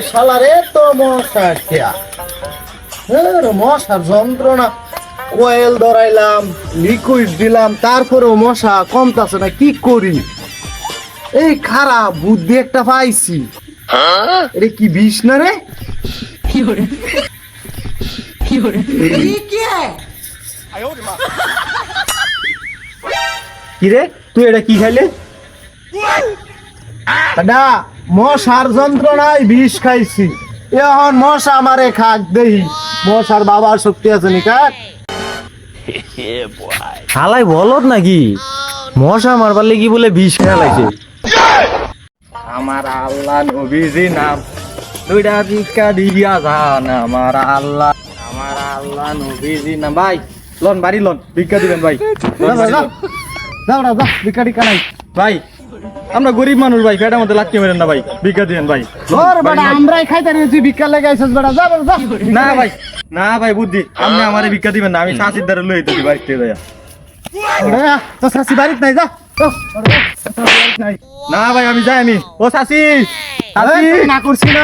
শালারে তো মশা খেয়া মশার যন্ত্রণা। কোয়েল ধরাইলাম, লিকুইড দিলাম, তারপরেও মশা কমতাছে না, কি করি? এই খারাপ বুদ্ধি একটা পাইছি। এটা কি বিষ না রে? কি রে তুই এটা কি খাইলে? না, মশার যন্ত্রণায় বিষ খাইছি। এখন মশা আমারে খাক দেই, মশার বাবার শক্তি আছে নি কাক? হালাই বলত নাকি মশা মারবার লেগে বলে বিষ খেলাইছে। আমার আল্লাহ নবীজি নাম দুইটা ভিক্ষা দিয়া যান। আমার আল্লাহ নবীজি নাম। ভাই লন বাড়ি লন, ভিক্ষা দিবেন ভাই। যাও না, যাও, ভিক্ষা টিক্ষা নাই ভাই। আমরা গরিব মানুষ ভাই, পেটের মধ্যে লাগতে মেরেন না ভাই, ভিক্ষা দিবেন ভাই। আমরাই খাইতে নিয়েছি, ভিক্ষা লেগে আইসস বেটা। যা না ভাই, না ভাই, বুদ্ধি আপনি আমারে ভিক্ষা দিবেন না, আমি শাশির দ্বারা লই দিছি বাড়িতে যাইয়া। তো শাশি বাড়িতে নাই, যা। না ভাই আমি যাই, আমি ও শাশি না করছি না।